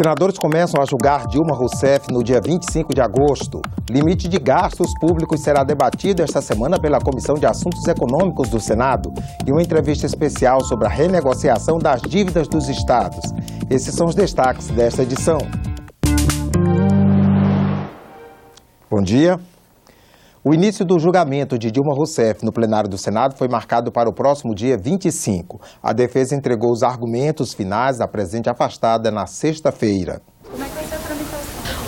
Senadores começam a julgar Dilma Rousseff no dia 25 de agosto. Limite de gastos públicos será debatido esta semana pela Comissão de Assuntos Econômicos do Senado e uma entrevista especial sobre a renegociação das dívidas dos estados. Esses são os destaques desta edição. Bom dia. O início do julgamento de Dilma Rousseff no plenário do Senado foi marcado para o próximo dia 25. A defesa entregou os argumentos finais da presidente afastada na sexta-feira.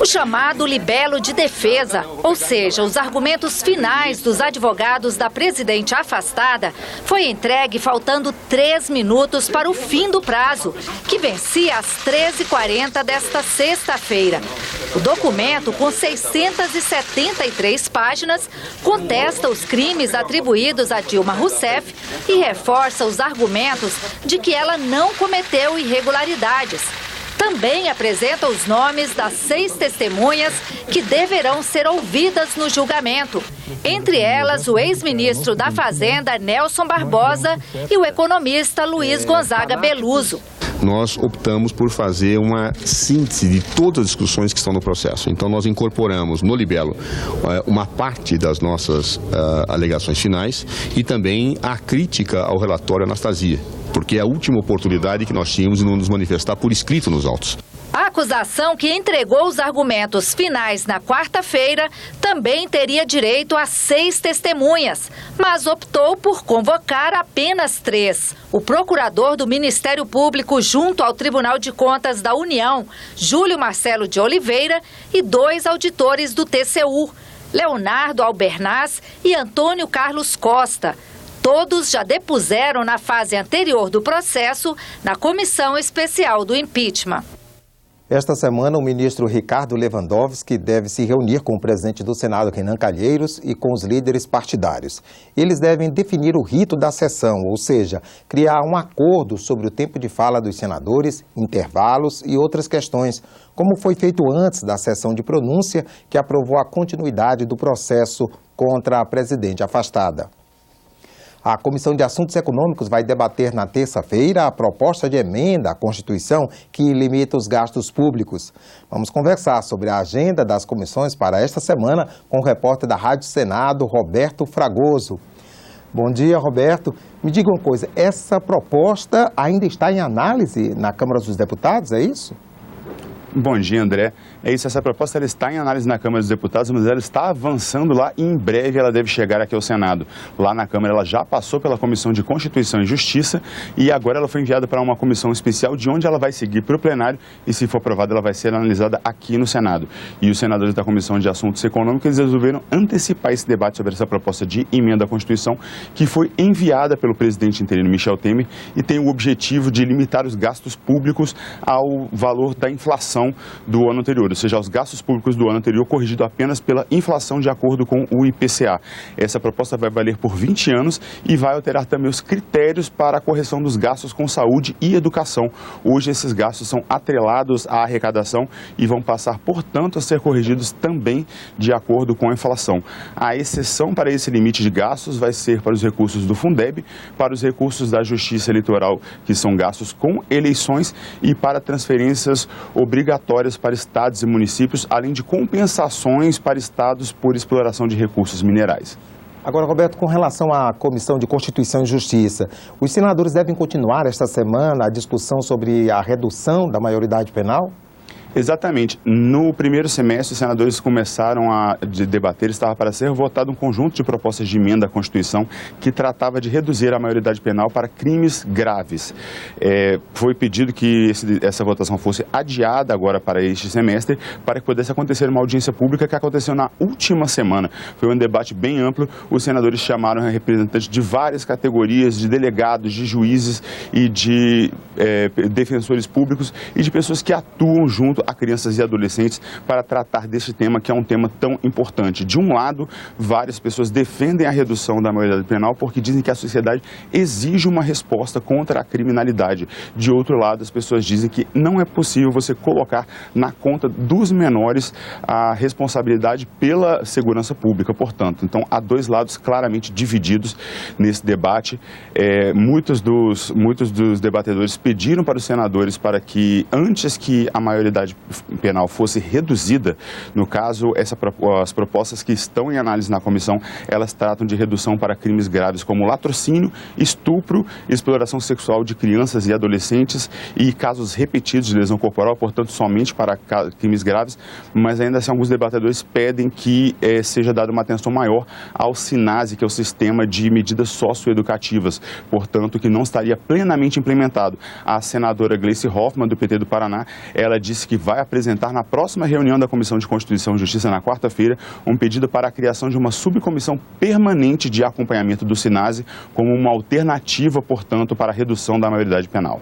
O chamado libelo de defesa, ou seja, os argumentos finais dos advogados da presidente afastada, foi entregue faltando 3 minutos para o fim do prazo, que vencia às 13h40 desta sexta-feira. O documento, com 673 páginas, contesta os crimes atribuídos a Dilma Rousseff e reforça os argumentos de que ela não cometeu irregularidades. Também apresenta os nomes das 6 testemunhas que deverão ser ouvidas no julgamento. Entre elas, o ex-ministro da Fazenda, Nelson Barbosa, e o economista Luiz Gonzaga Beluso. Nós optamos por fazer uma síntese de todas as discussões que estão no processo. Então, nós incorporamos no libelo uma parte das nossas alegações finais e também a crítica ao relatório Anastasia, porque é a última oportunidade que nós tínhamos de nos manifestar por escrito nos autos. A acusação, que entregou os argumentos finais na quarta-feira, também teria direito a 6 testemunhas, mas optou por convocar apenas 3. O procurador do Ministério Público junto ao Tribunal de Contas da União, Júlio Marcelo de Oliveira, e 2 auditores do TCU, Leonardo Albernaz e Antônio Carlos Costa. Todos já depuseram na fase anterior do processo na Comissão Especial do Impeachment. Esta semana, o ministro Ricardo Lewandowski deve se reunir com o presidente do Senado, Renan Calheiros, e com os líderes partidários. Eles devem definir o rito da sessão, ou seja, criar um acordo sobre o tempo de fala dos senadores, intervalos e outras questões, como foi feito antes da sessão de pronúncia, que aprovou a continuidade do processo contra a presidente afastada. A Comissão de Assuntos Econômicos vai debater na terça-feira a proposta de emenda à Constituição que limita os gastos públicos. Vamos conversar sobre a agenda das comissões para esta semana com o repórter da Rádio Senado, Roberto Fragoso. Bom dia, Roberto. Me diga uma coisa, essa proposta ainda está em análise na Câmara dos Deputados, é isso? Bom dia, André. É isso, essa proposta ela está em análise na Câmara dos Deputados, mas ela está avançando lá e em breve ela deve chegar aqui ao Senado. Lá na Câmara ela já passou pela Comissão de Constituição e Justiça e agora ela foi enviada para uma comissão especial de onde ela vai seguir para o plenário e, se for aprovada, ela vai ser analisada aqui no Senado. E os senadores da Comissão de Assuntos Econômicos eles resolveram antecipar esse debate sobre essa proposta de emenda à Constituição que foi enviada pelo presidente interino Michel Temer e tem o objetivo de limitar os gastos públicos ao valor da inflação do ano anterior, ou seja, os gastos públicos do ano anterior corrigido apenas pela inflação de acordo com o IPCA. Essa proposta vai valer por 20 anos e vai alterar também os critérios para a correção dos gastos com saúde e educação. Hoje esses gastos são atrelados à arrecadação e vão passar, portanto, a ser corrigidos também de acordo com a inflação. A exceção para esse limite de gastos vai ser para os recursos do Fundeb, para os recursos da Justiça Eleitoral, que são gastos com eleições, e para transferências obrigatórias para estados e municípios, além de compensações para estados por exploração de recursos minerais. Agora, Roberto, com relação à Comissão de Constituição e Justiça, os senadores devem continuar esta semana a discussão sobre a redução da maioridade penal? Exatamente. No primeiro semestre, os senadores começaram a debater, estava para ser votado um conjunto de propostas de emenda à Constituição que tratava de reduzir a maioridade penal para crimes graves. Foi pedido que essa votação fosse adiada agora para este semestre, para que pudesse acontecer uma audiência pública que aconteceu na última semana. Foi um debate bem amplo, os senadores chamaram representantes de várias categorias, de delegados, de juízes e de defensores públicos e de pessoas que atuam junto a crianças e adolescentes para tratar deste tema, que é um tema tão importante. De um lado, várias pessoas defendem a redução da maioridade penal porque dizem que a sociedade exige uma resposta contra a criminalidade. De outro lado, as pessoas dizem que não é possível você colocar na conta dos menores a responsabilidade pela segurança pública, portanto. Então, há dois lados claramente divididos nesse debate. Muitos dos debatedores pediram para os senadores para que, antes que a maioridade penal fosse reduzida, no caso, as propostas que estão em análise na comissão, elas tratam de redução para crimes graves como latrocínio, estupro, exploração sexual de crianças e adolescentes e casos repetidos de lesão corporal, portanto, somente para crimes graves, mas ainda assim alguns debatedores pedem que seja dada uma atenção maior ao SINASE, que é o Sistema de Medidas Socioeducativas, portanto, que não estaria plenamente implementado. A senadora Gleice Hoffmann, do PT do Paraná, ela disse que vai apresentar na próxima reunião da Comissão de Constituição e Justiça, na quarta-feira, um pedido para a criação de uma subcomissão permanente de acompanhamento do SINASE como uma alternativa, portanto, para a redução da maioridade penal.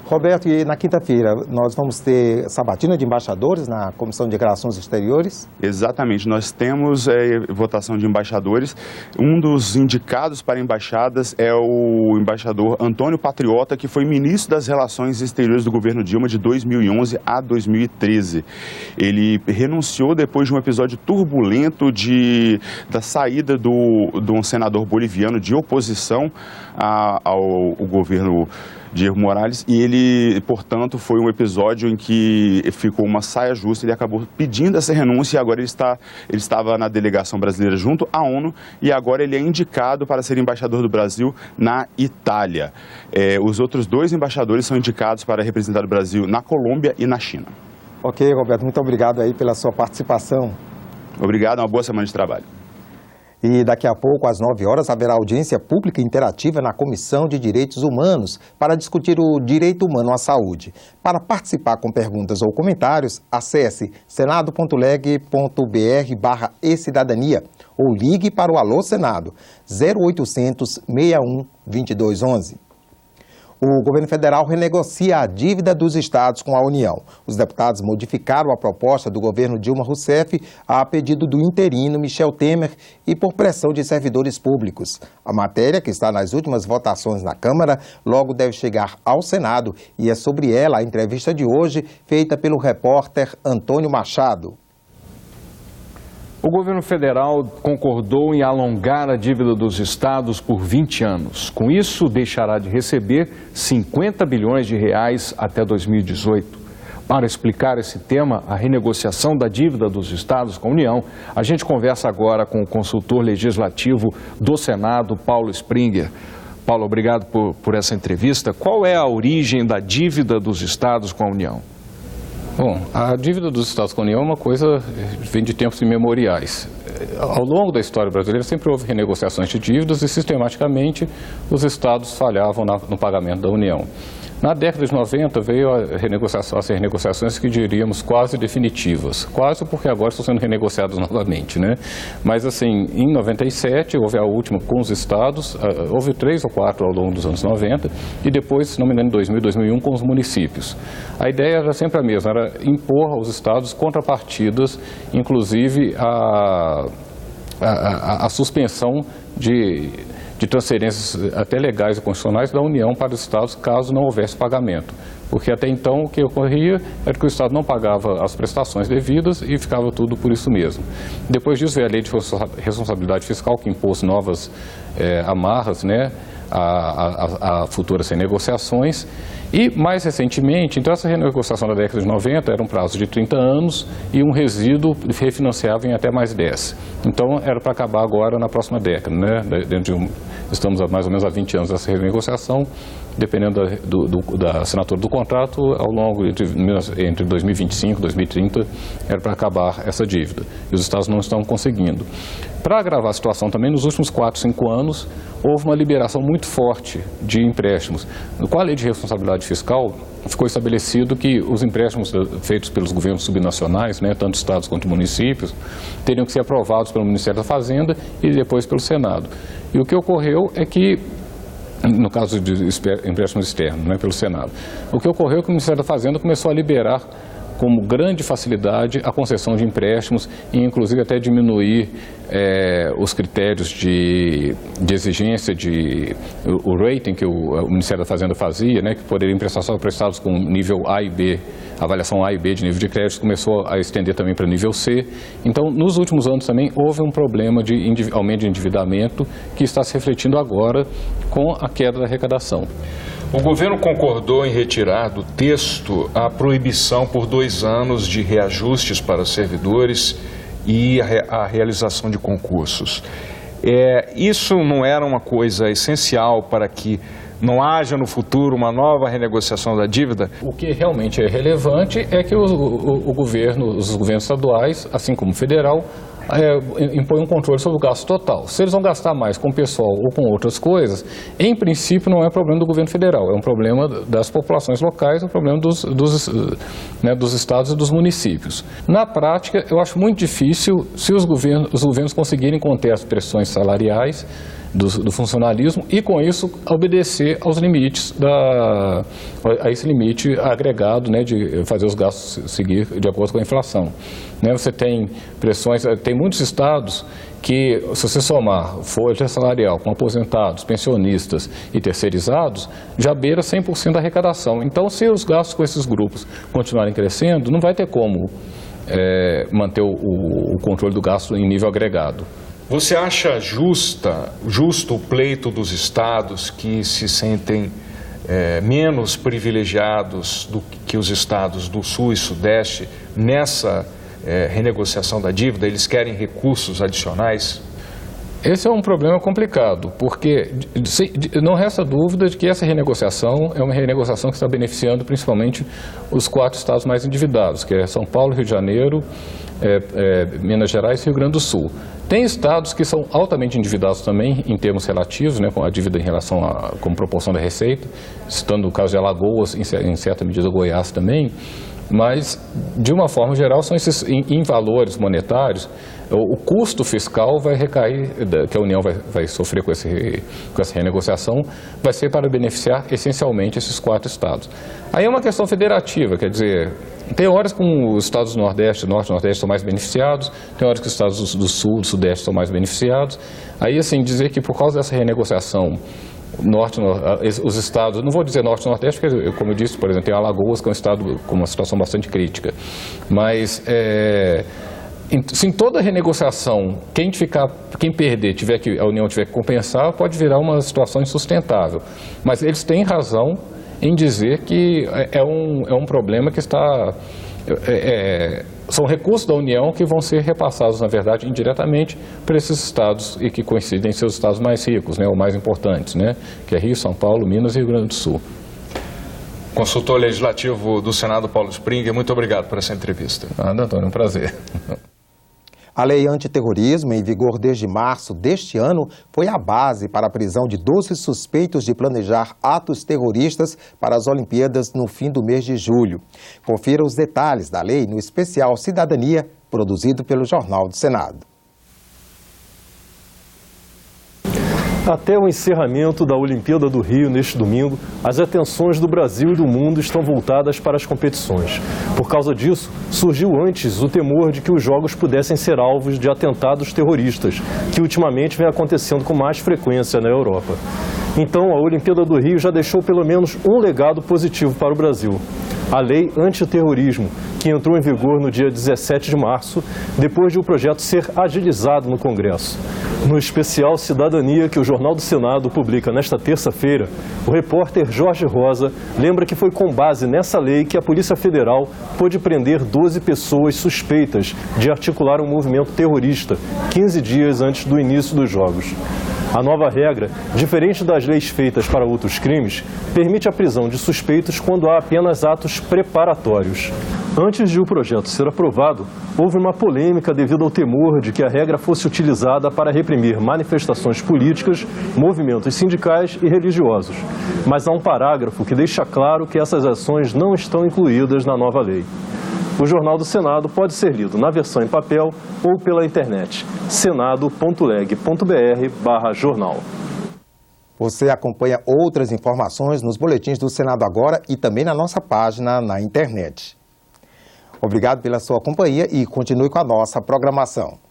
Roberto, e na quinta-feira nós vamos ter sabatina de embaixadores na Comissão de Relações Exteriores? Exatamente, nós temos votação de embaixadores. Um dos indicados para embaixadas é o embaixador Antônio Patriota, que foi ministro das Relações Exteriores do governo Dilma de 2011 a 2013. Ele renunciou depois de um episódio turbulento da saída de um senador boliviano de oposição ao governo de Evo Morales, e ele, portanto, foi um episódio em que ficou uma saia justa. Ele acabou pedindo essa renúncia e agora ele estava na delegação brasileira junto à ONU e agora ele é indicado para ser embaixador do Brasil na Itália. Os outros dois embaixadores são indicados para representar o Brasil na Colômbia e na China. Ok, Roberto, muito obrigado aí pela sua participação. Obrigado, uma boa semana de trabalho. E daqui a pouco, às 9 horas, haverá audiência pública interativa na Comissão de Direitos Humanos para discutir o direito humano à saúde. Para participar com perguntas ou comentários, acesse senado.leg.br/e-cidadania ou ligue para o Alô Senado 0800 61 2211. O governo federal renegocia a dívida dos estados com a União. Os deputados modificaram a proposta do governo Dilma Rousseff a pedido do interino Michel Temer e por pressão de servidores públicos. A matéria, que está nas últimas votações na Câmara, logo deve chegar ao Senado e é sobre ela a entrevista de hoje, feita pelo repórter Antônio Machado. O governo federal concordou em alongar a dívida dos estados por 20 anos. Com isso, deixará de receber 50 bilhões de reais até 2018. Para explicar esse tema, a renegociação da dívida dos estados com a União, a gente conversa agora com o consultor legislativo do Senado, Paulo Springer. Paulo, obrigado por essa entrevista. Qual é a origem da dívida dos estados com a União? Bom, a dívida dos estados com a União é uma coisa que vem de tempos imemoriais. Ao longo da história brasileira sempre houve renegociações de dívidas e sistematicamente os estados falhavam no pagamento da União. Na década de 90 veio as renegociações que diríamos quase definitivas, quase porque agora estão sendo renegociadas novamente, né? Mas assim, em 97 houve a última com os estados, houve 3 ou 4 ao longo dos anos 90 e depois, se não me engano, em 2000, 2001 com os municípios. A ideia era sempre a mesma, era impor aos estados contrapartidas, inclusive a suspensão de transferências até legais e constitucionais da União para os estados caso não houvesse pagamento. Porque até então o que ocorria era que o estado não pagava as prestações devidas e ficava tudo por isso mesmo. Depois disso veio a lei de responsabilidade fiscal que impôs novas amarras, né, a futuras renegociações. E, mais recentemente, então essa renegociação da década de 90 era um prazo de 30 anos e um resíduo refinanciável em até mais 10. Então, era para acabar agora na próxima década, né? Estamos mais ou menos há 20 anos dessa renegociação, dependendo da assinatura do contrato, ao longo entre 2025 e 2030, era para acabar essa dívida. E os estados não estão conseguindo. Para agravar a situação também, nos últimos 4, 5 anos, houve uma liberação muito forte de empréstimos. Com a lei de responsabilidade fiscal, ficou estabelecido que os empréstimos feitos pelos governos subnacionais, né, tanto estados quanto municípios, teriam que ser aprovados pelo Ministério da Fazenda e depois pelo Senado. E o que ocorreu é que, no caso de empréstimos externos, né, pelo Senado, o que ocorreu é que o Ministério da Fazenda começou a liberar como grande facilidade a concessão de empréstimos e inclusive até diminuir os critérios de exigência, o rating que o Ministério da Fazenda fazia, né, que poderia emprestar só para estados com nível A e B, avaliação A e B de nível de crédito, começou a estender também para nível C. Então, nos últimos anos também houve um problema de aumento de endividamento que está se refletindo agora com a queda da arrecadação. O governo concordou em retirar do texto a proibição por 2 anos de reajustes para servidores e a realização de concursos. Isso não era uma coisa essencial para que não haja no futuro uma nova renegociação da dívida? O que realmente é relevante é que os governos estaduais, assim como o federal, impõe um controle sobre o gasto total. Se eles vão gastar mais com o pessoal ou com outras coisas, em princípio não é problema do governo federal, é um problema das populações locais, é um problema dos estados e dos municípios. Na prática, eu acho muito difícil se os governos conseguirem conter as pressões salariais do funcionalismo e, com isso, obedecer aos limites, a esse limite agregado, né, de fazer os gastos seguir de acordo com a inflação. Né, você tem pressões, tem muitos estados que, se você somar folha salarial com aposentados, pensionistas e terceirizados, já beira 100% da arrecadação. Então, se os gastos com esses grupos continuarem crescendo, não vai ter como manter o controle do gasto em nível agregado. Você acha justo o pleito dos estados que se sentem menos privilegiados do que os estados do Sul e Sudeste nessa renegociação da dívida? Eles querem recursos adicionais? Esse é um problema complicado, porque não resta dúvida de que essa renegociação é uma renegociação que está beneficiando principalmente os 4 estados mais endividados, que é São Paulo, Rio de Janeiro, Minas Gerais e Rio Grande do Sul. Tem estados que são altamente endividados também, em termos relativos, né, com a dívida em relação como proporção da receita, citando o caso de Alagoas, em certa medida Goiás também, mas, de uma forma geral, são esses, em valores monetários, o custo fiscal vai recair, que a União vai sofrer com essa renegociação, vai ser para beneficiar essencialmente esses 4 estados. Aí é uma questão federativa, quer dizer, tem horas que os estados do Nordeste e Nordeste são mais beneficiados, tem horas que os estados do Sul, do Sudeste são mais beneficiados. Aí, assim, dizer que por causa dessa renegociação, os estados, não vou dizer Norte e Nordeste, porque, como eu disse, por exemplo, tem Alagoas, que é um estado com uma situação bastante crítica, mas se em toda renegociação, quem perder, a União tiver que compensar, pode virar uma situação insustentável. Mas eles têm razão em dizer que é um problema que está... são recursos da União que vão ser repassados, na verdade, indiretamente para esses estados e que coincidem em seus estados mais ricos, né, ou mais importantes, né, que é Rio, São Paulo, Minas e Rio Grande do Sul. Consultor legislativo do Senado, Paulo Springer, muito obrigado por essa entrevista. Antônio, um prazer. A lei antiterrorismo, em vigor desde março deste ano, foi a base para a prisão de 12 suspeitos de planejar atos terroristas para as Olimpíadas no fim do mês de julho. Confira os detalhes da lei no especial Cidadania, produzido pelo Jornal do Senado. Até o encerramento da Olimpíada do Rio neste domingo, as atenções do Brasil e do mundo estão voltadas para as competições. Por causa disso, surgiu antes o temor de que os Jogos pudessem ser alvos de atentados terroristas, que ultimamente vem acontecendo com mais frequência na Europa. Então, a Olimpíada do Rio já deixou pelo menos um legado positivo para o Brasil. A Lei Antiterrorismo, que entrou em vigor no dia 17 de março, depois de o projeto ser agilizado no Congresso. No especial Cidadania, que o Jornal do Senado publica nesta terça-feira, o repórter Jorge Rosa lembra que foi com base nessa lei que a Polícia Federal pôde prender 12 pessoas suspeitas de articular um movimento terrorista, 15 dias antes do início dos Jogos. A nova regra, diferente das leis feitas para outros crimes, permite a prisão de suspeitos quando há apenas atos preparatórios. Antes de o projeto ser aprovado, houve uma polêmica devido ao temor de que a regra fosse utilizada para reprimir manifestações políticas, movimentos sindicais e religiosos. Mas há um parágrafo que deixa claro que essas ações não estão incluídas na nova lei. O Jornal do Senado pode ser lido na versão em papel ou pela internet. senado.leg.br/jornal. Você acompanha outras informações nos boletins do Senado Agora e também na nossa página na internet. Obrigado pela sua companhia e continue com a nossa programação.